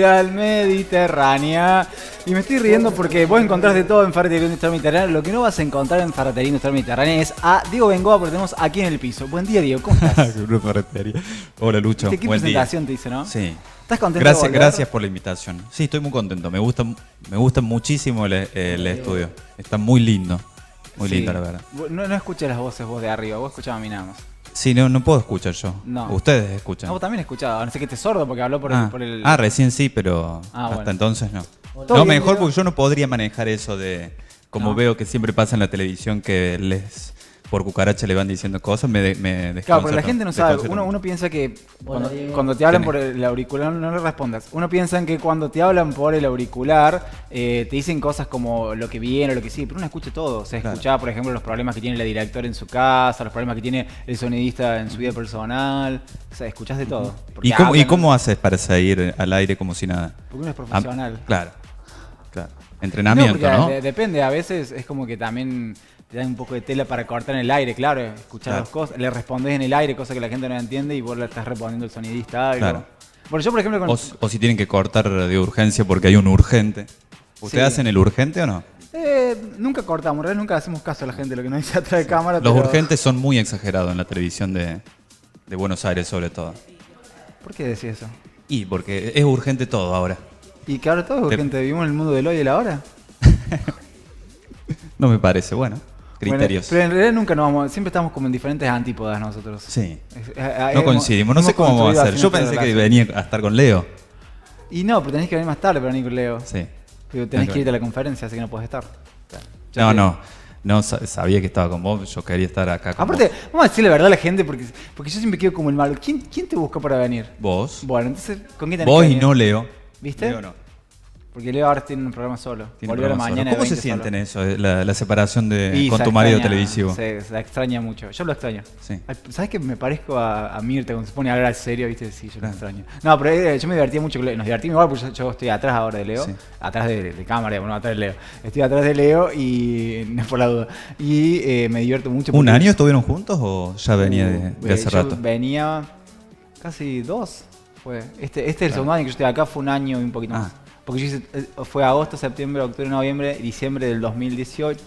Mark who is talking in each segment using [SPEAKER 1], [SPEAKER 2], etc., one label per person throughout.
[SPEAKER 1] al Mediterránea. Y me estoy riendo porque vos encontrás de todo en Ferretería Industrial Mediterránea. Lo que no vas a encontrar en Ferretería Industrial Mediterránea es a Diego Bengoa, porque tenemos aquí en el piso. Buen día, Diego, ¿cómo estás?
[SPEAKER 2] Hola, Lucho.
[SPEAKER 1] ¿Qué
[SPEAKER 2] Buen
[SPEAKER 1] presentación
[SPEAKER 2] día.
[SPEAKER 1] te hice, no?
[SPEAKER 2] Sí.
[SPEAKER 1] ¿Estás contento de volver?
[SPEAKER 2] Gracias por la invitación. Sí, estoy muy contento. Me gusta muchísimo el estudio. Está muy lindo. Muy lindo, la verdad.
[SPEAKER 1] No escuché las voces vos de arriba, vos escuchabas a mí nada más.
[SPEAKER 2] Sí, no puedo escuchar yo.
[SPEAKER 1] No.
[SPEAKER 2] Ustedes escuchan.
[SPEAKER 1] No, vos también escuchabas. No sé que te sordo porque habló por el...
[SPEAKER 2] Recién sí, pero hasta
[SPEAKER 1] bueno.
[SPEAKER 2] entonces no.
[SPEAKER 1] ¿Todo
[SPEAKER 2] No,
[SPEAKER 1] bien,
[SPEAKER 2] mejor
[SPEAKER 1] Diego?
[SPEAKER 2] porque yo no podría manejar eso de... Como veo que siempre pasa en la televisión que por cucaracha le van diciendo cosas, me desconcerta.
[SPEAKER 1] Claro, pero la gente no sabe. Uno piensa que cuando te hablan por el auricular, no le respondas. Uno piensa que cuando te hablan por el auricular, te dicen cosas como lo que viene o lo que sí, pero uno escucha todo. O sea,
[SPEAKER 2] Claro.
[SPEAKER 1] escuchaba, por ejemplo, los problemas que tiene la directora en su casa, los problemas que tiene el sonidista en su vida personal. O sea, escuchás de todo. Porque
[SPEAKER 2] ¿Y cómo haces para seguir al aire como si nada?
[SPEAKER 1] Porque uno es profesional.
[SPEAKER 2] Claro. Entrenamiento,
[SPEAKER 1] porque
[SPEAKER 2] ¿no?
[SPEAKER 1] Depende, a veces es como que también te dan un poco de tela para cortar en el aire, claro, escuchar
[SPEAKER 2] Claro.
[SPEAKER 1] las cosas, le respondes en el aire, cosa que la gente no entiende y vos le estás respondiendo al sonidista algo.
[SPEAKER 2] Claro.
[SPEAKER 1] Bueno, yo por ejemplo
[SPEAKER 2] O si tienen que cortar de urgencia porque hay un urgente. ¿Ustedes
[SPEAKER 1] Sí.
[SPEAKER 2] hacen el urgente o no?
[SPEAKER 1] nunca cortamos, en realidad nunca hacemos caso a la gente de lo que nos dice atrás de cámara.
[SPEAKER 2] Los
[SPEAKER 1] pero...
[SPEAKER 2] urgentes son muy exagerados en la televisión de Buenos Aires sobre todo.
[SPEAKER 1] ¿Por qué decís eso?
[SPEAKER 2] Y porque es urgente todo ahora.
[SPEAKER 1] Y que ahora todo es urgente, vivimos en el mundo del hoy y el ahora.
[SPEAKER 2] No me parece, bueno. Criterios.
[SPEAKER 1] Bueno, pero en realidad nunca nos vamos, siempre estamos como en diferentes antípodas nosotros.
[SPEAKER 2] Sí. No
[SPEAKER 1] Hemos-
[SPEAKER 2] coincidimos. No sé
[SPEAKER 1] hemos
[SPEAKER 2] cómo vamos a
[SPEAKER 1] construido
[SPEAKER 2] hacer.
[SPEAKER 1] así
[SPEAKER 2] Yo
[SPEAKER 1] nuestra
[SPEAKER 2] pensé que
[SPEAKER 1] relación.
[SPEAKER 2] venía a estar con Leo.
[SPEAKER 1] Y no, pero tenés que venir más tarde para venir con Leo.
[SPEAKER 2] Sí.
[SPEAKER 1] Pero tenés
[SPEAKER 2] Ok.
[SPEAKER 1] que irte a la conferencia, así que no podés estar. Ya te-
[SPEAKER 2] No sabía que estaba con vos. Yo quería estar acá con
[SPEAKER 1] Aparte, vamos a decirle la verdad a la gente porque yo siempre quedo como el malo. ¿Quién te buscó para venir?
[SPEAKER 2] vos.
[SPEAKER 1] Bueno, entonces, ¿con quién tenés
[SPEAKER 2] Vos
[SPEAKER 1] que
[SPEAKER 2] y
[SPEAKER 1] venir?
[SPEAKER 2] no Leo.
[SPEAKER 1] ¿Viste?
[SPEAKER 2] Leo no.
[SPEAKER 1] Porque Leo ahora tiene un programa solo.
[SPEAKER 2] Tiene
[SPEAKER 1] Volvió a la
[SPEAKER 2] programa solo.
[SPEAKER 1] mañana.
[SPEAKER 2] ¿Cómo
[SPEAKER 1] de
[SPEAKER 2] se
[SPEAKER 1] 20
[SPEAKER 2] sienten
[SPEAKER 1] solo.
[SPEAKER 2] eso? La separación
[SPEAKER 1] Y
[SPEAKER 2] con
[SPEAKER 1] se
[SPEAKER 2] tu marido
[SPEAKER 1] extraña,
[SPEAKER 2] televisivo.
[SPEAKER 1] Se extraña mucho. Yo lo extraño.
[SPEAKER 2] Sí.
[SPEAKER 1] Ay, ¿sabes que me parezco a Mirta cuando se pone a hablar serio? ¿Viste? Sí, yo lo
[SPEAKER 2] Claro.
[SPEAKER 1] extraño. No, pero yo me divertía mucho con Leo. Nos divertimos igual porque yo estoy atrás ahora de Leo.
[SPEAKER 2] Sí.
[SPEAKER 1] Atrás de cámara, bueno, atrás de Leo. Estoy atrás de Leo y no es por la duda. Y me divierto mucho.
[SPEAKER 2] ¿Un
[SPEAKER 1] porque-
[SPEAKER 2] año estuvieron juntos o ya venía de hace
[SPEAKER 1] yo
[SPEAKER 2] rato?
[SPEAKER 1] venía casi 2. Fue. Este es el segundo año que yo estoy acá, fue un año y un poquito más. Porque yo hice, fue agosto, septiembre, octubre, noviembre, diciembre del 2018.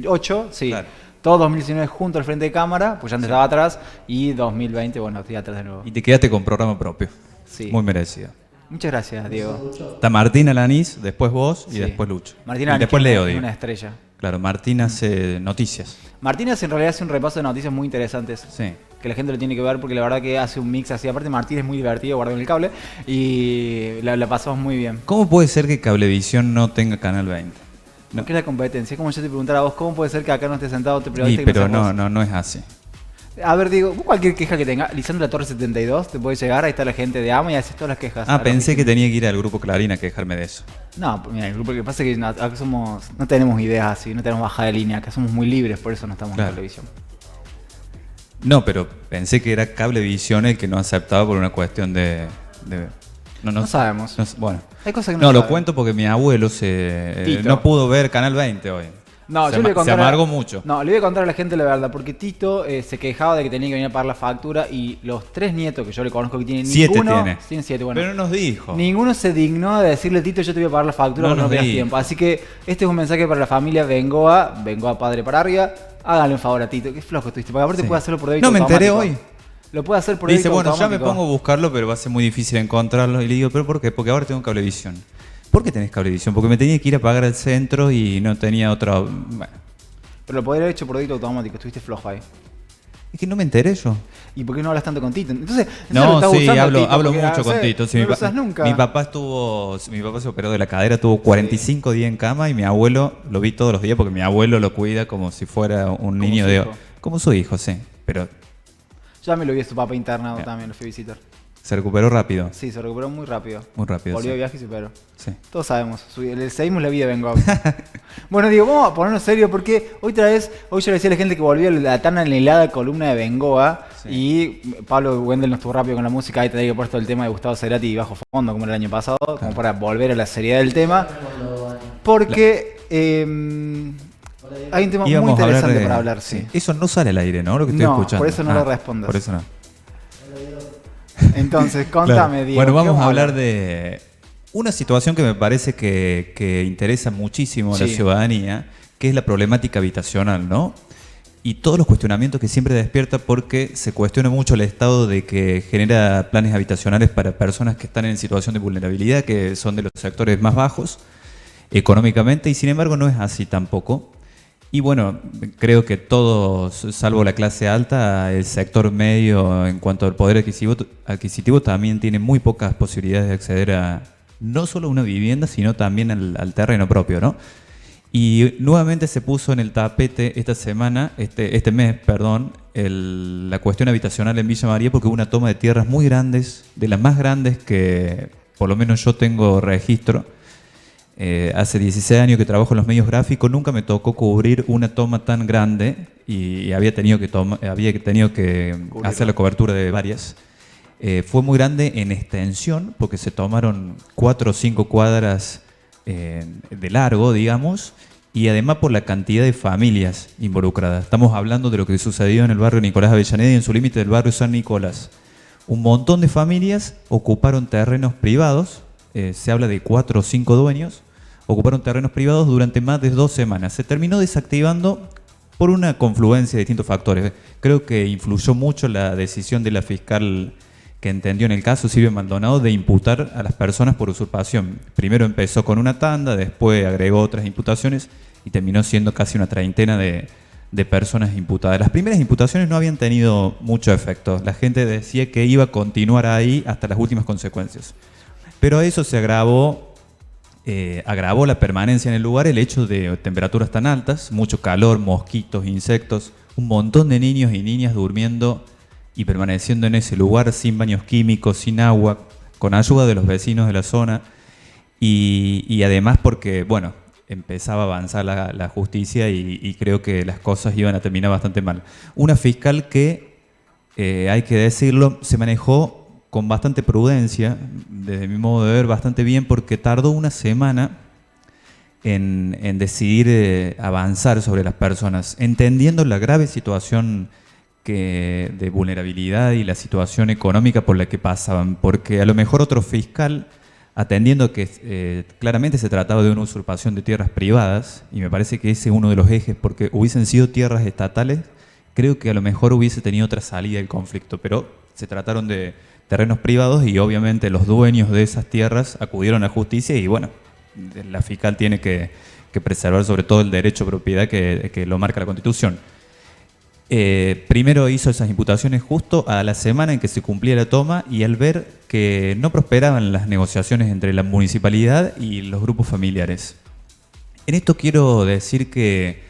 [SPEAKER 1] 8, sí.
[SPEAKER 2] Claro.
[SPEAKER 1] Todo 2019 junto al frente de cámara, pues ya antes estaba atrás. Y 2020, bueno, estoy atrás de nuevo.
[SPEAKER 2] Y te quedaste con programa propio.
[SPEAKER 1] Sí.
[SPEAKER 2] Muy merecido.
[SPEAKER 1] Muchas gracias, Diego.
[SPEAKER 2] Está Martín Alanís, después vos y
[SPEAKER 1] Sí.
[SPEAKER 2] después Lucho.
[SPEAKER 1] Martina
[SPEAKER 2] y después Leo,
[SPEAKER 1] es
[SPEAKER 2] digo.
[SPEAKER 1] una estrella.
[SPEAKER 2] Claro, Martín hace noticias.
[SPEAKER 1] Martínez en realidad hace un repaso de noticias muy interesantes.
[SPEAKER 2] Sí.
[SPEAKER 1] Que la gente lo tiene que ver porque la verdad que hace un mix así. Aparte Martín es muy divertido, guardó en el cable. Y la pasamos muy bien.
[SPEAKER 2] ¿Cómo puede ser que Cablevisión no tenga Canal 20? No.
[SPEAKER 1] ¿Qué es la competencia? Es como yo te preguntara a vos, ¿cómo puede ser que acá no esté sentado te
[SPEAKER 2] Y,
[SPEAKER 1] periodista?
[SPEAKER 2] pero no es así.
[SPEAKER 1] A ver, digo, vos cualquier queja que tenga, Lisandro La Torre 72, te puede llegar, ahí está la gente de AMA y haces todas las quejas. A la
[SPEAKER 2] Pensé que
[SPEAKER 1] oficina.
[SPEAKER 2] tenía que ir al grupo Clarín a quejarme de eso.
[SPEAKER 1] No, mira, el grupo que pasa es que acá no tenemos ideas así, no tenemos bajada de línea, acá somos muy libres, por eso no estamos
[SPEAKER 2] Claro.
[SPEAKER 1] en televisión.
[SPEAKER 2] No, pero pensé que era Cablevisión el que no aceptaba por una cuestión de...
[SPEAKER 1] No sabemos.
[SPEAKER 2] Bueno.
[SPEAKER 1] Hay cosas que
[SPEAKER 2] No, lo
[SPEAKER 1] sabemos.
[SPEAKER 2] cuento porque mi abuelo
[SPEAKER 1] Tito.
[SPEAKER 2] no pudo ver Canal 20 hoy.
[SPEAKER 1] No,
[SPEAKER 2] se,
[SPEAKER 1] yo le voy a contar
[SPEAKER 2] se amargó mucho.
[SPEAKER 1] No, le voy a contar a la gente la verdad, porque Tito se quejaba de que tenía que venir a pagar la factura y los 3 nietos que yo le conozco que tienen
[SPEAKER 2] 7
[SPEAKER 1] ninguno...
[SPEAKER 2] tiene.
[SPEAKER 1] Tienen 7, bueno.
[SPEAKER 2] Pero no nos dijo.
[SPEAKER 1] Ninguno se dignó de decirle, Tito, yo te voy a pagar la factura
[SPEAKER 2] No
[SPEAKER 1] porque no
[SPEAKER 2] nos
[SPEAKER 1] tengas
[SPEAKER 2] dijo.
[SPEAKER 1] tiempo. Así que este es un mensaje para la familia Bengoa padre para arriba. Háganle un favor a Tito, qué flojo estuviste. Porque aparte
[SPEAKER 2] Sí.
[SPEAKER 1] puede hacerlo por débito
[SPEAKER 2] No, me enteré
[SPEAKER 1] automático.
[SPEAKER 2] hoy.
[SPEAKER 1] Lo puede hacer por
[SPEAKER 2] Dice,
[SPEAKER 1] débito
[SPEAKER 2] bueno, ya me
[SPEAKER 1] automático.
[SPEAKER 2] pongo a buscarlo, pero va a ser muy difícil encontrarlo. Y le digo, ¿pero por qué? Porque ahora tengo Cablevisión. ¿Por qué tenés Cablevisión? Porque me tenía que ir a pagar al centro y no tenía otra... Bueno,
[SPEAKER 1] Pero lo podría haber hecho por débito automático, estuviste flojo ahí.
[SPEAKER 2] es que no me enteré yo.
[SPEAKER 1] ¿Y por qué no hablas tanto con Tito? Entonces lo
[SPEAKER 2] No,
[SPEAKER 1] estás
[SPEAKER 2] sí,
[SPEAKER 1] usando a
[SPEAKER 2] hablo
[SPEAKER 1] Tito, porque,
[SPEAKER 2] mucho con Tito. Sí,
[SPEAKER 1] no lo usas nunca.
[SPEAKER 2] Mi papá se operó de la cadera, tuvo 45 días en cama y mi abuelo lo vi todos los días porque mi abuelo lo cuida como si fuera un niño
[SPEAKER 1] su
[SPEAKER 2] de...
[SPEAKER 1] hijo.
[SPEAKER 2] Como su hijo, sí. Pero
[SPEAKER 1] Ya me lo vi a su papá internado también, lo fui a visitar.
[SPEAKER 2] se recuperó rápido.
[SPEAKER 1] Sí, se recuperó muy rápido.
[SPEAKER 2] Muy rápido,
[SPEAKER 1] Volvió
[SPEAKER 2] sí.
[SPEAKER 1] de viaje y se superó.
[SPEAKER 2] Sí.
[SPEAKER 1] Todos sabemos, le seguimos la vida de Bengoa. Bueno, digo, vamos a ponernos serio porque hoy yo le decía a la gente que volvió la tan anhelada columna de Bengoa
[SPEAKER 2] Sí.
[SPEAKER 1] y Pablo Wendel no estuvo rápido con la música, ahí te había puesto el tema de Gustavo Cerati y Bajo Fondo como el año pasado, como para volver a la seriedad del tema. Porque hay un tema muy
[SPEAKER 2] Íbamos a
[SPEAKER 1] interesante
[SPEAKER 2] de-
[SPEAKER 1] para hablar, sí.
[SPEAKER 2] Eso no sale al aire, ¿no? Lo que estoy
[SPEAKER 1] No,
[SPEAKER 2] escuchando.
[SPEAKER 1] por eso no lo respondas.
[SPEAKER 2] Por eso no.
[SPEAKER 1] Entonces, contame,
[SPEAKER 2] Claro.
[SPEAKER 1] Diego.
[SPEAKER 2] Bueno,
[SPEAKER 1] ¿qué
[SPEAKER 2] vamos a hablar de una situación que me parece que interesa muchísimo a la
[SPEAKER 1] Sí.
[SPEAKER 2] ciudadanía, que es la problemática habitacional, ¿no? Y todos los cuestionamientos que siempre despierta porque se cuestiona mucho el Estado de que genera planes habitacionales para personas que están en situación de vulnerabilidad, que son de los sectores más bajos económicamente, y sin embargo no es así tampoco. Y bueno, creo que todos, salvo la clase alta, el sector medio en cuanto al poder adquisitivo también tiene muy pocas posibilidades de acceder a no solo a una vivienda, sino también al terreno propio, ¿no? Y nuevamente se puso en el tapete esta semana, este mes, perdón, la cuestión habitacional en Villa María porque hubo una toma de tierras muy grandes, de las más grandes que por lo menos yo tengo registro. Hace 16 años que trabajo en los medios gráficos, nunca me tocó cubrir una toma tan grande y había tenido que hacer la cobertura de varias. Fue muy grande en extensión porque se tomaron 4 o 5 cuadras de largo, digamos, y además por la cantidad de familias involucradas. Estamos hablando de lo que sucedió en el barrio Nicolás Avellaneda y en su límite del barrio San Nicolás. Un montón de familias ocuparon terrenos privados, se habla de 4 o 5 dueños, ocuparon terrenos privados durante más de 2 semanas. Se terminó desactivando por una confluencia de distintos factores. Creo que influyó mucho la decisión de la fiscal que entendió en el caso Silvia Maldonado de imputar a las personas por usurpación. Primero empezó con una tanda, después agregó otras imputaciones y terminó siendo casi una treintena de personas imputadas. Las primeras imputaciones no habían tenido mucho efecto. La gente decía que iba a continuar ahí hasta las últimas consecuencias. Pero a eso se agravó la permanencia en el lugar, el hecho de temperaturas tan altas, mucho calor, mosquitos, insectos, un montón de niños y niñas durmiendo y permaneciendo en ese lugar sin baños químicos, sin agua, con ayuda de los vecinos de la zona y además porque, bueno, empezaba a avanzar la justicia y creo que las cosas iban a terminar bastante mal. Una fiscal que, hay que decirlo, se manejó con bastante prudencia, desde mi modo de ver, bastante bien, porque tardó una semana en decidir avanzar sobre las personas, entendiendo la grave situación de vulnerabilidad y la situación económica por la que pasaban, porque a lo mejor otro fiscal, atendiendo que claramente se trataba de una usurpación de tierras privadas, y me parece que ese es uno de los ejes, porque hubiesen sido tierras estatales, creo que a lo mejor hubiese tenido otra salida del conflicto, pero se trataron de terrenos privados y obviamente los dueños de esas tierras acudieron a justicia y bueno, la fiscal tiene que preservar sobre todo el derecho a propiedad que lo marca la Constitución. Primero hizo esas imputaciones justo a la semana en que se cumplía la toma y al ver que no prosperaban las negociaciones entre la municipalidad y los grupos familiares. En esto quiero decir que,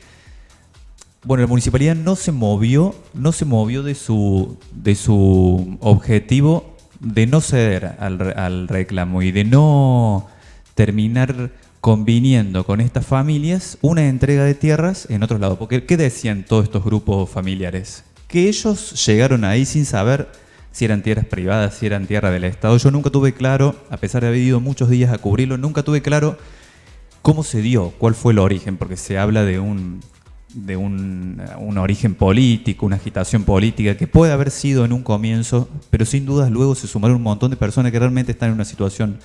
[SPEAKER 2] bueno, la municipalidad no se movió de su objetivo de no ceder al reclamo y de no terminar conviniendo con estas familias una entrega de tierras en otros lados. Porque, ¿qué decían todos estos grupos familiares? Que ellos llegaron ahí sin saber si eran tierras privadas, si eran tierra del Estado. Yo nunca tuve claro, a pesar de haber ido muchos días a cubrirlo, nunca tuve claro cómo se dio, cuál fue el origen, porque se habla de un origen político, una agitación política que puede haber sido en un comienzo, pero sin dudas luego se sumaron un montón de personas que realmente están en una situación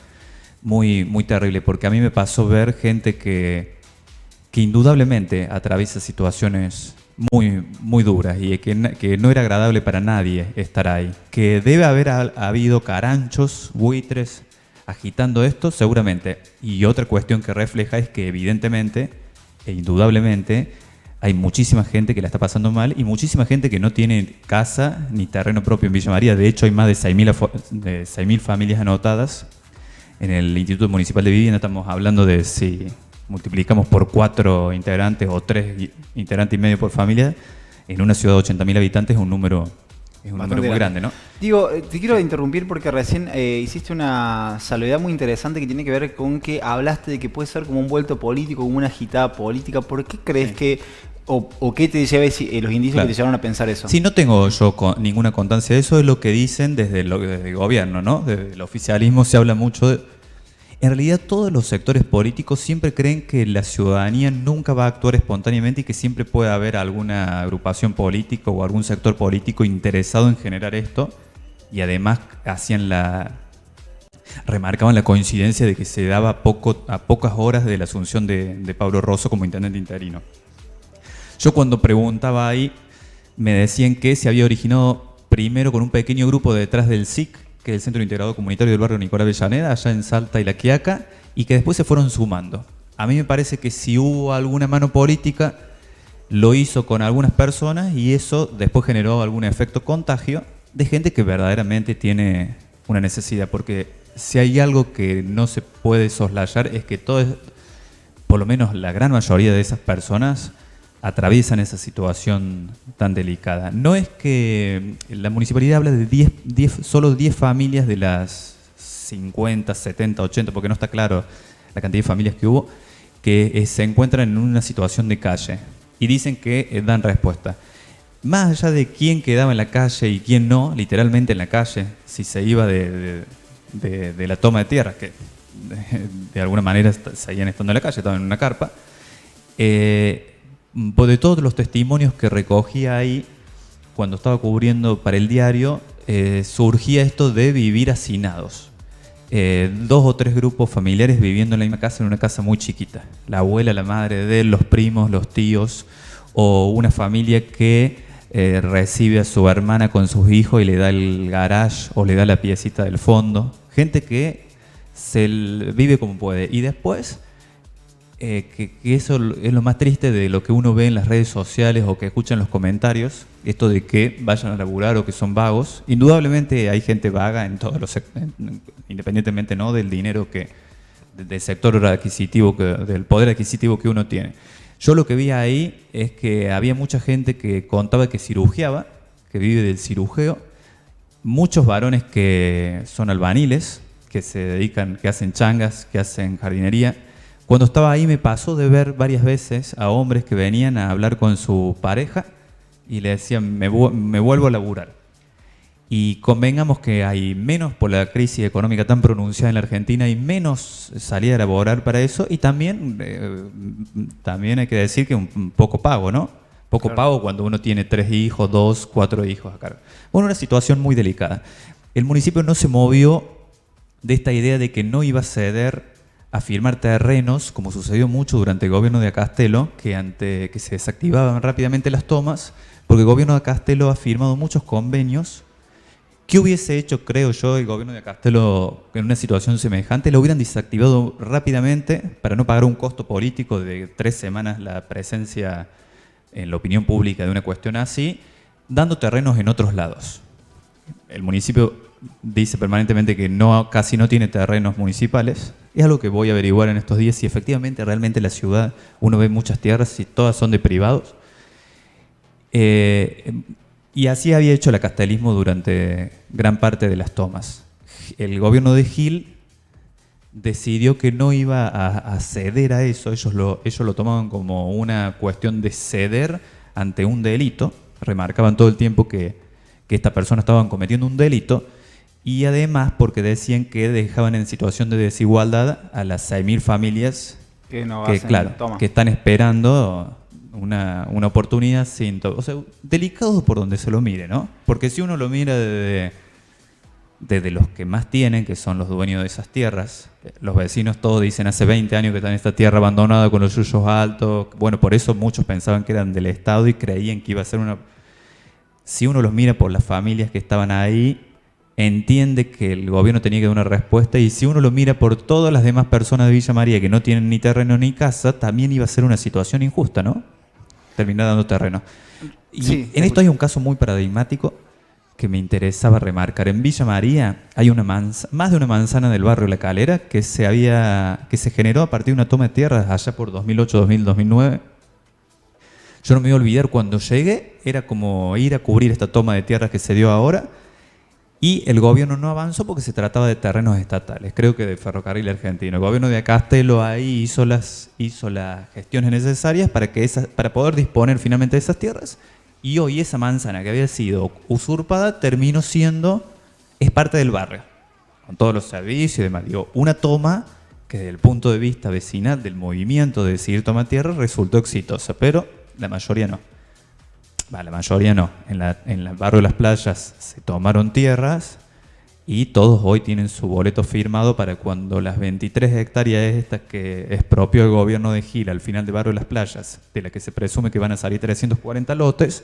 [SPEAKER 2] muy, muy terrible, porque a mí me pasó ver gente que indudablemente atraviesa situaciones muy, muy duras y que no era agradable para nadie estar ahí. Que debe haber habido caranchos, buitres, agitando esto, seguramente. Y otra cuestión que refleja es que evidentemente e indudablemente hay muchísima gente que la está pasando mal y muchísima gente que no tiene casa ni terreno propio en Villa María. De hecho, hay más de 6.000 familias anotadas en el Instituto Municipal de Vivienda. Estamos hablando de si multiplicamos por 4 integrantes o 3 integrantes y medio por familia, en una ciudad de 80.000 habitantes es un número muy grande, ¿no?
[SPEAKER 1] Digo, te quiero interrumpir porque recién hiciste una salvedad muy interesante que tiene que ver con que hablaste de que puede ser como un vuelto político, como una agitada política. ¿Por qué crees que, o qué te lleva los indicios que te llevaron a pensar eso?
[SPEAKER 2] Sí, no tengo yo ninguna constancia de eso, es lo que dicen desde el gobierno, ¿no? Desde el oficialismo se habla mucho de... En realidad todos los sectores políticos siempre creen que la ciudadanía nunca va a actuar espontáneamente y que siempre puede haber alguna agrupación política o algún sector político interesado en generar esto y además remarcaban la coincidencia de que se daba a pocas horas de la asunción de Pablo Rosso como intendente interino. Yo cuando preguntaba ahí, me decían que se había originado primero con un pequeño grupo detrás del SIC, que es el Centro Integrado Comunitario del Barrio Nicolás Avellaneda, allá en Salta y La Quiaca, y que después se fueron sumando. A mí me parece que si hubo alguna mano política, lo hizo con algunas personas y eso después generó algún efecto contagio de gente que verdaderamente tiene una necesidad, porque si hay algo que no se puede soslayar es que por lo menos la gran mayoría de esas personas atraviesan esa situación tan delicada. No es que la municipalidad habla de solo 10 familias de las 50, 70, 80, porque no está claro la cantidad de familias que hubo, que se encuentran en una situación de calle y dicen que dan respuesta. Más allá de quién quedaba en la calle y quién no, literalmente en la calle, si se iba de la toma de tierra, que de alguna manera seguían estando en la calle, estaban en una carpa, de todos los testimonios que recogía ahí, cuando estaba cubriendo para el diario, surgía esto de vivir hacinados. 2 o 3 grupos familiares viviendo en la misma casa, en una casa muy chiquita. La abuela, la madre de él, los primos, los tíos, o una familia que recibe a su hermana con sus hijos y le da el garage o le da la piecita del fondo. Gente que vive como puede. Y después, que eso es lo más triste de lo que uno ve en las redes sociales o que escucha en los comentarios, esto de que vayan a laburar o que son vagos. Indudablemente hay gente vaga en todos los sectores, independientemente, ¿no?, del dinero del sector adquisitivo, del poder adquisitivo que uno tiene. Yo lo que vi ahí es que había mucha gente que contaba que cirugiaba, que vive del cirujeo, muchos varones que son albaniles, que se dedican, que hacen changas, que hacen jardinería. Cuando estaba ahí me pasó de ver varias veces a hombres que venían a hablar con su pareja y le decían, me vuelvo a laburar. Y convengamos que hay menos, por la crisis económica tan pronunciada en la Argentina, hay menos salida a laborar para eso y también hay que decir que un poco pago, ¿no? Poco claro. Pago cuando uno tiene 3 hijos, 2, 4 hijos a cargo. Bueno, una situación muy delicada. El municipio no se movió de esta idea de que no iba a ceder a firmar terrenos, como sucedió mucho durante el gobierno de Acastelo, que se desactivaban rápidamente las tomas, porque el gobierno de Acastelo ha firmado muchos convenios. ¿Qué hubiese hecho, creo yo, el gobierno de Acastelo en una situación semejante? Lo hubieran desactivado rápidamente para no pagar un costo político de 3 semanas la presencia en la opinión pública de una cuestión así, dando terrenos en otros lados. El municipio dice permanentemente que casi no tiene terrenos municipales. Es algo que voy a averiguar en estos días si efectivamente realmente en la ciudad uno ve muchas tierras y todas son de privados. Y así había hecho el acastelismo durante gran parte de las tomas. El gobierno de Gil decidió que no iba a ceder a eso. Ellos lo tomaban como una cuestión de ceder ante un delito. Remarcaban todo el tiempo que estas personas estaban cometiendo un delito. Y además porque decían que dejaban en situación de desigualdad a las 6.000 familias que están esperando una oportunidad o sea, delicados por donde se lo mire, ¿no? Porque si uno lo mira desde los que más tienen, que son los dueños de esas tierras, los vecinos todos dicen hace 20 años que está en esta tierra abandonada con los yuyos altos. Bueno, por eso muchos pensaban que eran del Estado y creían que iba a ser una... Si uno los mira por las familias que estaban ahí, entiende que el gobierno tenía que dar una respuesta, y si uno lo mira por todas las demás personas de Villa María que no tienen ni terreno ni casa, también iba a ser una situación injusta, ¿no? Terminar dando terreno. Y sí, en esto hay un caso muy paradigmático que me interesaba remarcar. En Villa María hay más de una manzana del barrio La Calera que se generó a partir de una toma de tierras allá por 2008, 2009. Yo no me voy a olvidar, cuando llegué era como ir a cubrir esta toma de tierras que se dio ahora. Y el gobierno no avanzó porque se trataba de terrenos estatales, creo que de Ferrocarril Argentino. El gobierno de Acastelo ahí hizo las gestiones necesarias para poder disponer finalmente de esas tierras. Y hoy esa manzana que había sido usurpada terminó es parte del barrio, con todos los servicios y demás. Digo, una toma que desde el punto de vista vecinal del movimiento de decidir tomar tierra resultó exitosa, pero la mayoría no. la mayoría no, en el barrio de las Playas se tomaron tierras y todos hoy tienen su boleto firmado para cuando las 23 hectáreas estas que expropió el gobierno de Gil al final del barrio de las Playas, de la que se presume que van a salir 340 lotes,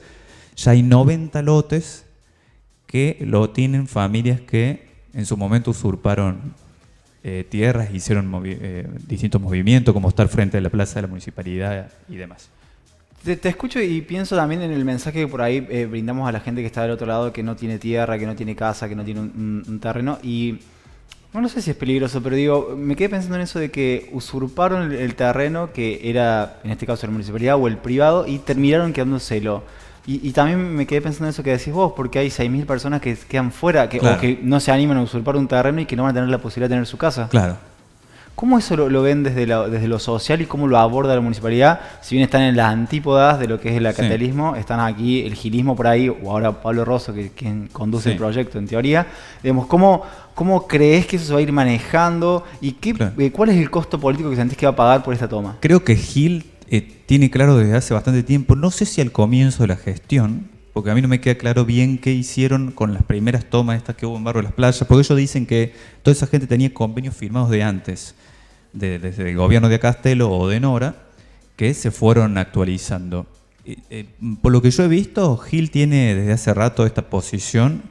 [SPEAKER 2] ya hay 90 lotes que lo tienen familias que en su momento usurparon tierras, hicieron distintos movimientos, como estar frente a la plaza de la municipalidad y demás.
[SPEAKER 1] Te escucho y pienso también en el mensaje que por ahí brindamos a la gente que está del otro lado, que no tiene tierra, que no tiene casa, que no tiene un terreno. Y no sé si es peligroso, pero digo, me quedé pensando en eso de que usurparon el terreno, que era en este caso la municipalidad o el privado, y terminaron quedándoselo. Y también me quedé pensando en eso que decís vos, porque hay 6.000 personas que quedan fuera,
[SPEAKER 2] Claro.
[SPEAKER 1] o que no se animan a usurpar un terreno y que no van a tener la posibilidad de tener su casa.
[SPEAKER 2] Claro.
[SPEAKER 1] ¿Cómo eso lo ven desde lo social y cómo lo aborda la municipalidad? Si bien están en las antípodas de lo que es el acatelismo, están aquí el gilismo por ahí, o ahora Pablo Rosso, quien conduce el proyecto en teoría. Digamos, ¿cómo crees que eso se va a ir manejando? ¿Y cuál es el costo político que sentís que va a pagar por esta toma?
[SPEAKER 2] Creo que Gil tiene claro desde hace bastante tiempo, no sé si al comienzo de la gestión, porque a mí no me queda claro bien qué hicieron con las primeras tomas estas que hubo en Barrio de las Playas, porque ellos dicen que toda esa gente tenía convenios firmados de antes, desde el gobierno de Castelo o de Nora, que se fueron actualizando. Por lo que yo he visto, Gil tiene desde hace rato esta posición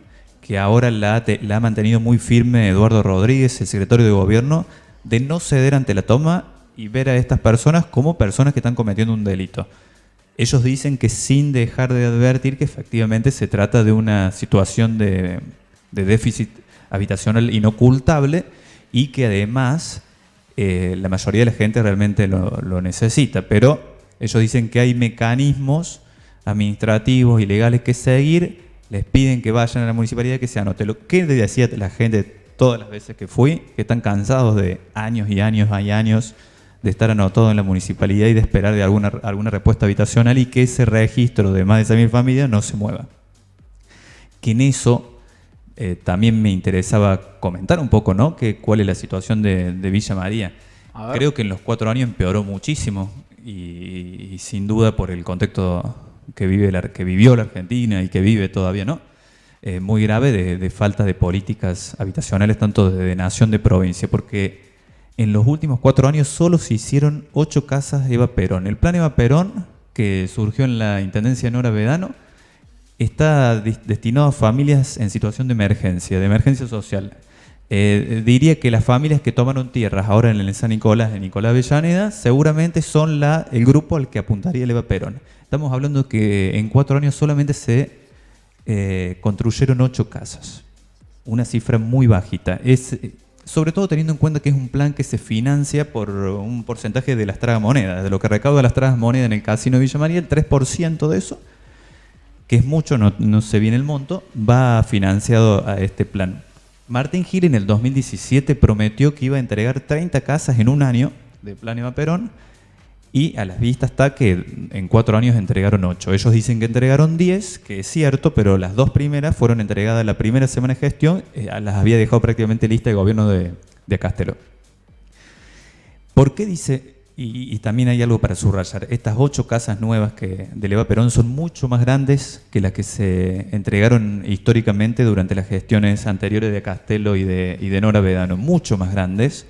[SPEAKER 2] que ahora la ha mantenido muy firme Eduardo Rodríguez, el secretario de gobierno, de no ceder ante la toma y ver a estas personas como personas que están cometiendo un delito. Ellos dicen que sin dejar de advertir que efectivamente se trata de una situación de déficit habitacional inocultable y que además la mayoría de la gente realmente lo necesita. Pero ellos dicen que hay mecanismos administrativos y legales que seguir, les piden que vayan a la municipalidad que se anote. Lo que decía la gente todas las veces que fui, que están cansados de años y años y años de estar anotado en la municipalidad y de esperar de alguna respuesta habitacional y que ese registro de más de 6.000 familias no se mueva. Que en eso también me interesaba comentar un poco, ¿no? ¿Cuál es la situación de Villa María? Creo que en los 4 años empeoró muchísimo y sin duda por el contexto que vivió la Argentina y que vive todavía, ¿no? Muy grave de falta de políticas habitacionales tanto de nación de provincia, porque en los últimos 4 años solo se hicieron 8 casas Eva Perón. El plan Eva Perón, que surgió en la Intendencia de Nora Vedano, está destinado a familias en situación de emergencia social. Diría que las familias que tomaron tierras ahora en el San Nicolás, en Nicolás Avellaneda, seguramente son el grupo al que apuntaría el Eva Perón. Estamos hablando que en 4 años solamente se construyeron 8 casas. Una cifra muy bajita. Sobre todo teniendo en cuenta que es un plan que se financia por un porcentaje de las tragamonedas, de lo que recauda las tragamonedas en el casino de Villa María, el 3% de eso, que es mucho, no sé bien el monto, va financiado a este plan. Martín Gil en el 2017 prometió que iba a entregar 30 casas en un año de plan Eva Perón y a las vistas está que en 4 años entregaron 8. Ellos dicen que entregaron 10, que es cierto, pero las 2 primeras fueron entregadas la primera semana de gestión, las había dejado prácticamente lista el gobierno de Castelo. ¿Por qué dice, y también hay algo para subrayar, estas 8 casas nuevas de Eva Perón son mucho más grandes que las que se entregaron históricamente durante las gestiones anteriores de Castelo y de Nora Vedano, mucho más grandes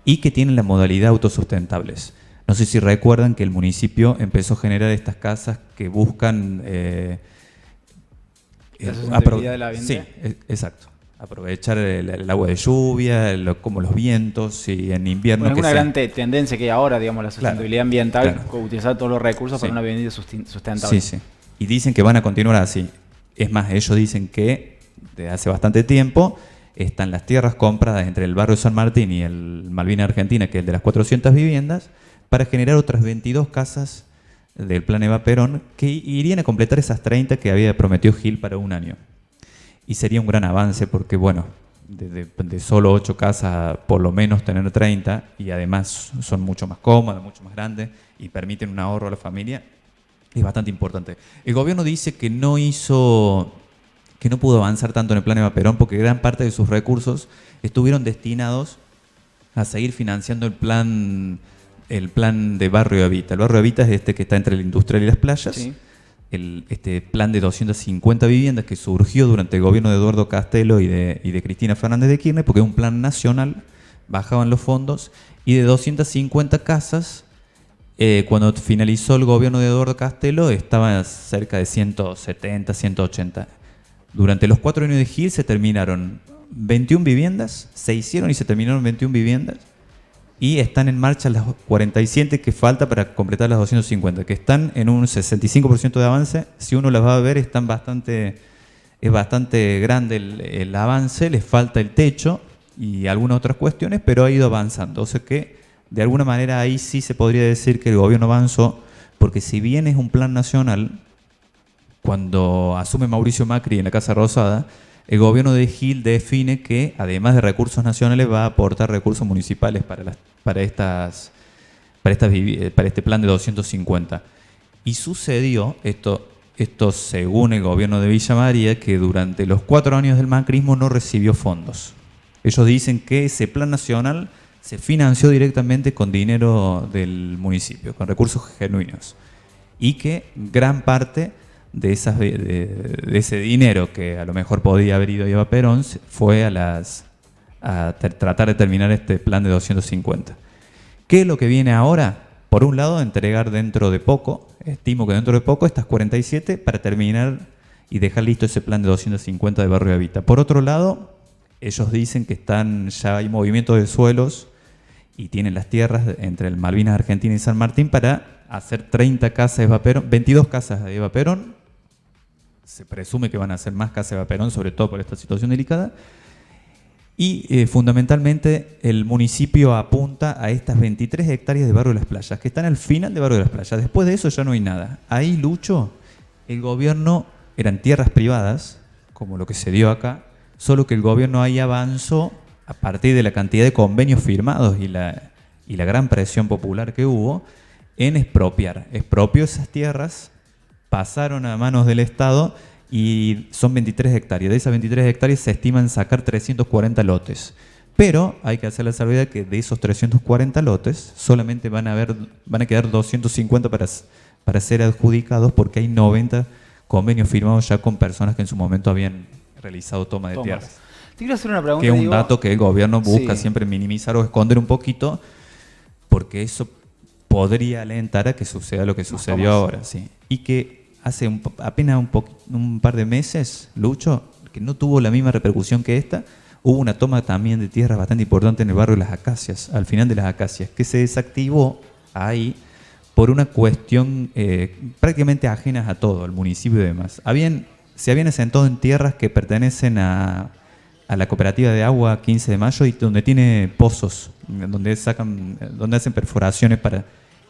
[SPEAKER 2] y que tienen la modalidad autosustentables? No sé si recuerdan que el municipio empezó a generar estas casas que buscan
[SPEAKER 1] ¿La sustentabilidad del ambiente?
[SPEAKER 2] Sí, exacto. Aprovechar el agua de lluvia, como los vientos y en invierno.
[SPEAKER 1] Bueno, es una gran tendencia que hay ahora, digamos, la sustentabilidad ambiental,
[SPEAKER 2] claro.
[SPEAKER 1] Utilizar todos los recursos para una vivienda sustentable.
[SPEAKER 2] Sí. Y dicen que van a continuar así. Es más, ellos dicen que desde hace bastante tiempo están las tierras compradas entre el barrio San Martín y el Malvinas Argentina, que es el de las 400 viviendas, para generar otras 22 casas del plan Eva Perón que irían a completar esas 30 que había prometido Gil para un año. Y sería un gran avance porque, bueno, de solo 8 casas por lo menos tener 30 y además son mucho más cómodas, mucho más grandes y permiten un ahorro a la familia, es bastante importante. El gobierno dice que no pudo avanzar tanto en el plan Eva Perón porque gran parte de sus recursos estuvieron destinados a seguir financiando el plan de Barrio Evita. El Barrio Evita es este que está entre el Industrial y las Playas,
[SPEAKER 1] Sí.
[SPEAKER 2] este plan de 250 viviendas que surgió durante el gobierno de Eduardo Castelo y de Cristina Fernández de Kirchner, porque es un plan nacional, bajaban los fondos, y de 250 casas, cuando finalizó el gobierno de Eduardo Castelo, estaban cerca de 170, 180. Durante los 4 años de Gil se terminaron 21 viviendas, se hicieron y se terminaron 21 viviendas, y están en marcha las 47 que falta para completar las 250, que están en un 65% de avance. Si uno las va a ver, es bastante grande el avance, les falta el techo y algunas otras cuestiones, pero ha ido avanzando. O sea que, de alguna manera, ahí sí se podría decir que el gobierno avanzó, porque si bien es un plan nacional, cuando asume Mauricio Macri en la Casa Rosada, el gobierno de Gil define que, además de recursos nacionales, va a aportar recursos municipales para este plan de 250. Y sucedió esto según el gobierno de Villa María, que durante los 4 años del macrismo no recibió fondos. Ellos dicen que ese plan nacional se financió directamente con dinero del municipio, con recursos genuinos. Y que gran parte de ese dinero que a lo mejor podía haber ido a Eva Perón fue a tratar de terminar este plan de 250. ¿Qué es lo que viene ahora? Por un lado, entregar dentro de poco, estimo que dentro de poco, estas 47 para terminar y dejar listo ese plan de 250 de Barrio Evita. Por otro lado, ellos dicen que ya hay movimiento de suelos y tienen las tierras entre el Malvinas Argentina y San Martín para hacer 30 casas de Eva Perón, 22 casas de Eva Perón. Se presume que van a hacer más casas de Eva Perón, sobre todo por esta situación delicada. Y fundamentalmente el municipio apunta a estas 23 hectáreas de Barrio de las Playas, que están al final de Barrio de las Playas. Después de eso ya no hay nada. Ahí, Lucho, el gobierno, eran tierras privadas, como lo que se dio acá, solo que el gobierno ahí avanzó a partir de la cantidad de convenios firmados y la gran presión popular que hubo en expropiar. Expropió esas tierras, pasaron a manos del Estado y son 23 hectáreas. De esas 23 hectáreas se estiman sacar 340 lotes. Pero hay que hacer la salvedad que de esos 340 lotes solamente van a quedar 250 para ser adjudicados, porque hay 90 convenios firmados ya con personas que en su momento habían realizado toma de tierras.
[SPEAKER 1] Te quiero hacer una pregunta.
[SPEAKER 2] Que es un dato que el gobierno busca siempre minimizar o esconder un poquito, porque eso podría alentar a que suceda lo que sucedió ahora. Sí. Y que hace apenas un par de meses, Lucho, que no tuvo la misma repercusión que esta, hubo una toma también de tierras bastante importante en el barrio de Las Acacias, al final de Las Acacias, que se desactivó ahí por una cuestión prácticamente ajenas a todo, al municipio y demás. Se habían asentado en tierras que pertenecen a la cooperativa de agua 15 de Mayo y donde tiene pozos, donde hacen perforaciones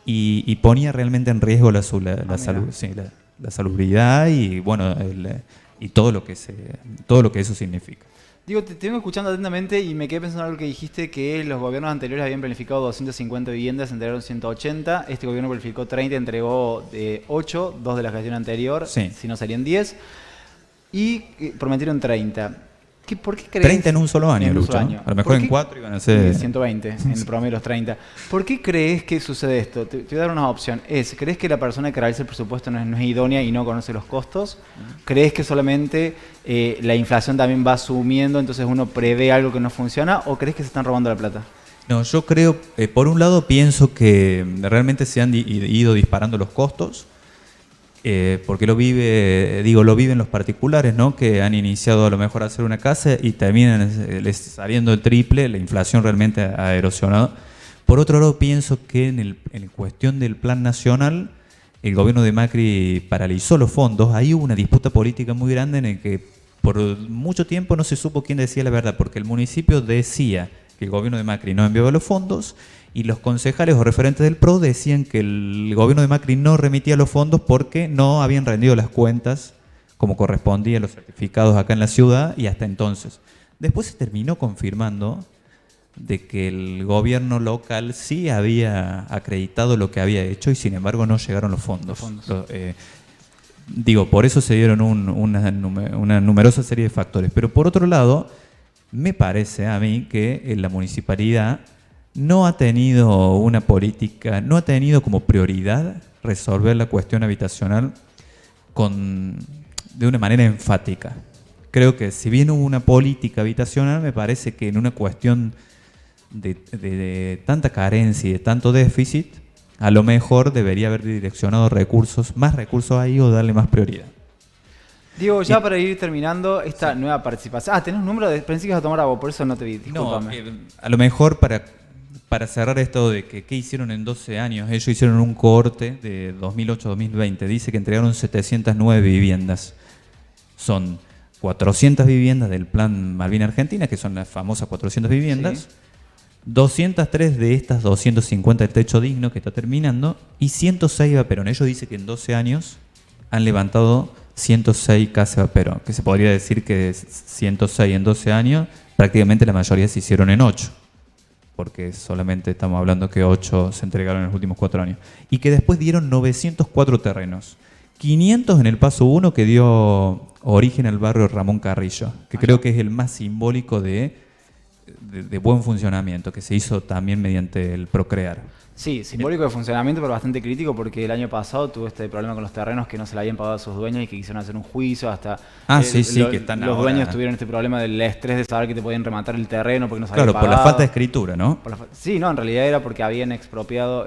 [SPEAKER 2] y ponía realmente en riesgo la salud, sí, la salubridad y bueno y todo lo que eso significa.
[SPEAKER 1] Digo, te vengo escuchando atentamente y me quedé pensando en algo que dijiste, que los gobiernos anteriores habían planificado 250 viviendas, entregaron 180, este gobierno planificó 30, entregó 8, 2 de la gestión anterior,
[SPEAKER 2] sí.
[SPEAKER 1] Si no serían 10, y prometieron 30. ¿Por qué crees?
[SPEAKER 2] 30 en un solo año, Lucho. A lo mejor en 4 iban a ser
[SPEAKER 1] 120, en el promedio los 30. ¿Por qué crees que sucede esto? Te voy a dar una opción. ¿Crees que la persona que realiza el presupuesto no es idónea y no conoce los costos? ¿Crees que solamente la inflación también va sumiendo, entonces uno prevé algo que no funciona? ¿O crees que se están robando la plata?
[SPEAKER 2] No, yo creo, por un lado pienso que realmente se han ido disparando los costos. Porque lo viven los particulares, ¿no? Que han iniciado a lo mejor a hacer una casa y terminan saliendo el triple, la inflación realmente ha erosionado. Por otro lado, pienso que en cuestión del plan nacional, el gobierno de Macri paralizó los fondos. Ahí hubo una disputa política muy grande en el que por mucho tiempo no se supo quién decía la verdad, porque el municipio decía que el gobierno de Macri no enviaba los fondos, y los concejales o referentes del PRO decían que el gobierno de Macri no remitía los fondos porque no habían rendido las cuentas como correspondía a los certificados acá en la ciudad y hasta entonces. Después se terminó confirmando de que el gobierno local sí había acreditado lo que había hecho y sin embargo no llegaron los fondos. Por eso se dieron una numerosa serie de factores. Pero por otro lado, me parece a mí que la municipalidad no ha tenido como prioridad resolver la cuestión habitacional de una manera enfática. Creo que si bien hubo una política habitacional, me parece que en una cuestión de tanta carencia y de tanto déficit, a lo mejor debería haber direccionado más recursos ahí o darle más prioridad.
[SPEAKER 1] Diego, ya para ir terminando esta nueva participación. ¿Tenés un número? Pensé que ibas a tomar agua, por eso no te vi, discúlpame.
[SPEAKER 2] No, a lo mejor para cerrar esto de que qué hicieron en 12 años, ellos hicieron un cohorte de 2008-2020, dice que entregaron 709 viviendas. Son 400 viviendas del Plan Malvinas Argentina, que son las famosas 400 viviendas, sí. 203 de estas 250 del techo digno que está terminando y 106 Vaperón. Ellos dicen que en 12 años han levantado 106 casas Vaperón, que se podría decir que 106 en 12 años, prácticamente la mayoría se hicieron en 8, porque solamente estamos hablando que 8 se entregaron en los últimos 4 años. Y que después dieron 904 terrenos, 500 en el paso 1 que dio origen al barrio Ramón Carrillo, que creo que es el más simbólico de buen funcionamiento, que se hizo también mediante el Procrear.
[SPEAKER 1] Sí, simbólico de funcionamiento, pero bastante crítico, porque el año pasado tuvo este problema con los terrenos que no se le habían pagado a sus dueños y que quisieron hacer un juicio hasta...
[SPEAKER 2] que están
[SPEAKER 1] los
[SPEAKER 2] ahora...
[SPEAKER 1] dueños tuvieron este problema del estrés de saber que te podían rematar el terreno porque no se había
[SPEAKER 2] pagado. Claro, por la falta de escritura, ¿no?
[SPEAKER 1] Sí, no, en realidad era porque habían expropiado,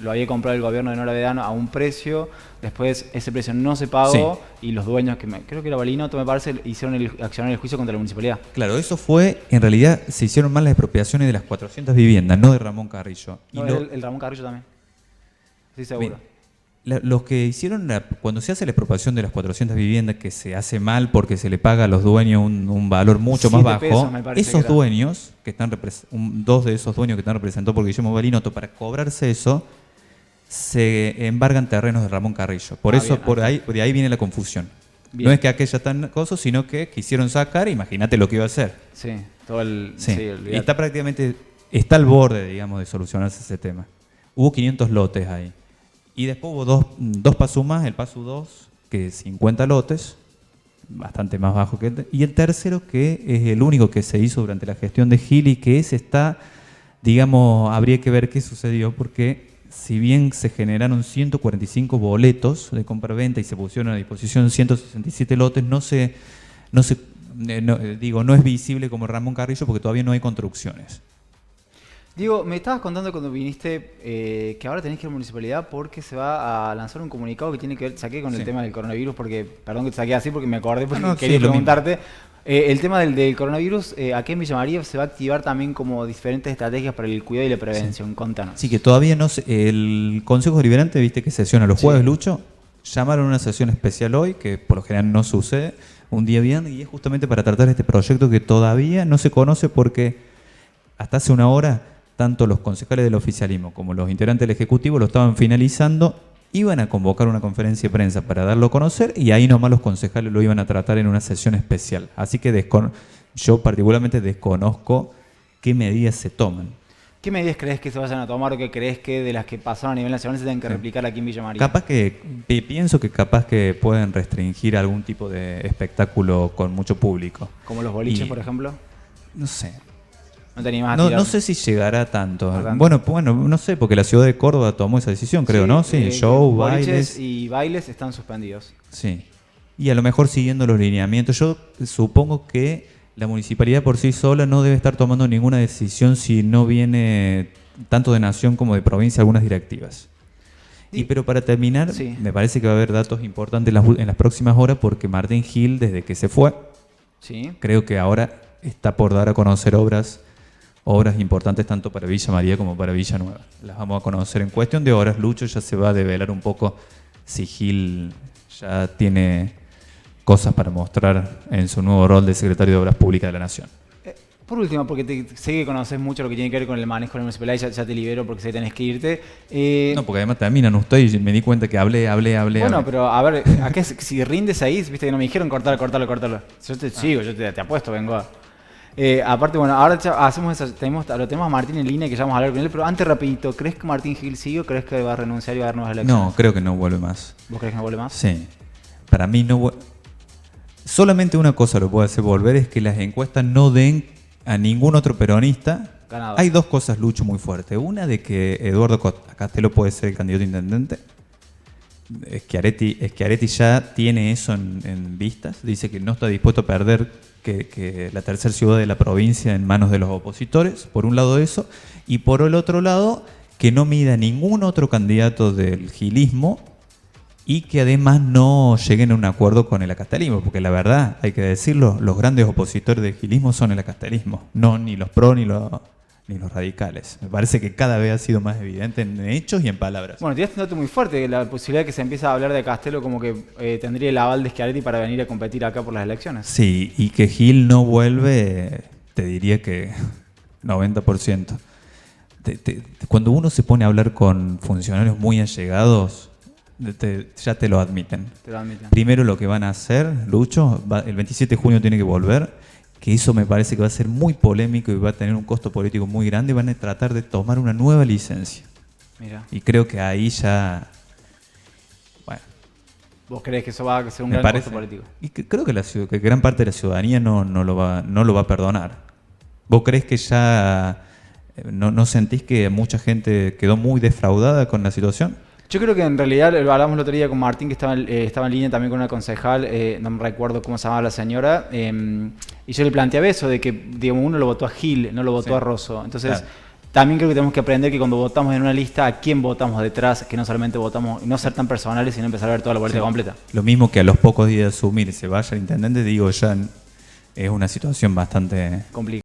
[SPEAKER 1] lo había comprado el gobierno de Nora Vedano a un precio, después ese precio no se pagó y los dueños, creo que era Balinoto, me parece, accionaron el juicio contra la municipalidad.
[SPEAKER 2] Claro, eso fue, en realidad se hicieron mal las expropiaciones de las 400 viviendas, no de Ramón Carrillo.
[SPEAKER 1] No, el Ramón Carrillo también. Sí, seguro.
[SPEAKER 2] Los que hicieron, cuando se hace la expropiación de las 400 viviendas, que se hace mal porque se le paga a los dueños un valor mucho más bajo, esos dueños, que están dos de esos dueños que están representados por Guillermo Balinoto, para cobrarse eso, se embargan terrenos de Ramón Carrillo. Por eso, de ahí viene la confusión. Bien. No es que aquella tan cosa, sino que quisieron sacar, imagínate lo que iba a hacer.
[SPEAKER 1] Sí, todo el...
[SPEAKER 2] y está al borde, digamos, de solucionarse ese tema. Hubo 500 lotes ahí. Y después hubo dos pasos más, el paso 2, que es 50 lotes, bastante más bajo que y el tercero, que es el único que se hizo durante la gestión de Gil y que ese está, digamos, habría que ver qué sucedió, porque si bien se generaron 145 boletos de compra-venta y se pusieron a disposición 167 lotes, no es visible como Ramón Carrillo porque todavía no hay construcciones.
[SPEAKER 1] Diego, me estabas contando cuando viniste que ahora tenés que ir a la municipalidad porque se va a lanzar un comunicado que tiene que ver, saqué con el tema del coronavirus, porque, perdón que te saqué así porque me acordé, porque quería preguntarte. El tema del coronavirus, aquí en Villa María se va a activar también como diferentes estrategias para el cuidado y la prevención. Sí. Contanos.
[SPEAKER 2] Sí, que todavía no sé, el Consejo Deliberante, viste que sesiona los jueves, Lucho, llamaron una sesión especial hoy, que por lo general no sucede, un día bien, y es justamente para tratar este proyecto que todavía no se conoce porque hasta hace una hora tanto los concejales del oficialismo como los integrantes del Ejecutivo lo estaban finalizando, iban a convocar una conferencia de prensa para darlo a conocer y ahí nomás los concejales lo iban a tratar en una sesión especial. Así que yo particularmente desconozco qué medidas se toman.
[SPEAKER 1] ¿Qué medidas crees que se vayan a tomar o qué crees que de las que pasaron a nivel nacional se tienen que replicar aquí en Villa María?
[SPEAKER 2] Pienso que capaz que pueden restringir algún tipo de espectáculo con mucho público.
[SPEAKER 1] ¿Como los boliches, por ejemplo?
[SPEAKER 2] No sé.
[SPEAKER 1] No
[SPEAKER 2] sé si llegará tanto. Bueno, no sé, porque la ciudad de Córdoba tomó esa decisión, creo, ¿no? Sí, show, bailes.
[SPEAKER 1] Y bailes están suspendidos.
[SPEAKER 2] Sí. Y a lo mejor siguiendo los lineamientos. Yo supongo que la municipalidad por sí sola no debe estar tomando ninguna decisión si no viene tanto de nación como de provincia algunas directivas. Pero para terminar, me parece que va a haber datos importantes en las próximas horas porque Martín Gil, desde que se fue, creo que ahora está por dar a conocer obras importantes tanto para Villa María como para Villa Nueva. Las vamos a conocer en cuestión de horas. Lucho ya se va a develar un poco si Gil ya tiene cosas para mostrar en su nuevo rol de secretario de Obras Públicas de la Nación.
[SPEAKER 1] Por último, porque sé que conoces mucho lo que tiene que ver con el manejo de la municipalidad, ya te libero porque sé que tenés que irte.
[SPEAKER 2] No, porque además terminan ustedes y me di cuenta que hablé.
[SPEAKER 1] Bueno, pero a ver, si rindes ahí, viste que no me dijeron cortarlo. Yo te sigo, yo te apuesto, vengo a... aparte, bueno, ahora hacemos eso, tenemos a Martín en línea que ya vamos a hablar con él, pero antes rapidito, ¿crees que Martín Gil sigue o crees que va a renunciar y va a dar nuevas elecciones?
[SPEAKER 2] No, creo que no vuelve más.
[SPEAKER 1] ¿Vos crees que no vuelve más?
[SPEAKER 2] Sí. Para mí no solamente una cosa lo puede hacer volver, es que las encuestas no den a ningún otro peronista.
[SPEAKER 1] Ganado.
[SPEAKER 2] Hay dos cosas, Lucho, muy fuertes. Una de que Eduardo Castelo puede ser el candidato a intendente Schiaretti ya tiene eso en vistas. Dice que no está dispuesto a perder que la tercera ciudad de la provincia en manos de los opositores, por un lado eso, y por el otro lado que no mida ningún otro candidato del gilismo y que además no lleguen a un acuerdo con el acastelismo, porque la verdad, hay que decirlo, los grandes opositores del gilismo son el acastelismo, no ni los PRO ni los radicales. Me parece que cada vez ha sido más evidente en hechos y en palabras.
[SPEAKER 1] Bueno, tiraste un dato muy fuerte, la posibilidad de que se empiece a hablar de Castelo como que tendría el aval de Schiaretti para venir a competir acá por las elecciones.
[SPEAKER 2] Sí, y que Gil no vuelve, te diría que 90%. Cuando uno se pone a hablar con funcionarios muy allegados, ya te lo admiten.
[SPEAKER 1] Te lo admiten.
[SPEAKER 2] Primero lo que van a hacer, Lucho, el 27 de junio tiene que volver, que eso me parece que va a ser muy polémico y va a tener un costo político muy grande, y van a tratar de tomar una nueva licencia.
[SPEAKER 1] Mira.
[SPEAKER 2] Y creo que ahí ya... Bueno,
[SPEAKER 1] ¿Vos creés que eso va a ser un
[SPEAKER 2] me
[SPEAKER 1] gran
[SPEAKER 2] parece,
[SPEAKER 1] costo político?
[SPEAKER 2] y creo que gran parte de la ciudadanía no lo va a perdonar. ¿Vos creés que ya no sentís que mucha gente quedó muy defraudada con la situación?
[SPEAKER 1] Yo creo que en realidad, lo hablamos el otro día con Martín, que estaba en línea también con una concejal, no me recuerdo cómo se llamaba la señora, y yo le planteaba eso, de que digamos, uno lo votó a Gil, no lo votó a Rosso. Entonces, claro, también creo que tenemos que aprender que cuando votamos en una lista, a quién votamos detrás, que no solamente votamos, no ser tan personales, sino empezar a ver toda la boleta completa. Lo
[SPEAKER 2] mismo que a los pocos días de asumir se vaya el intendente, digo, ya es una situación bastante
[SPEAKER 1] complicada.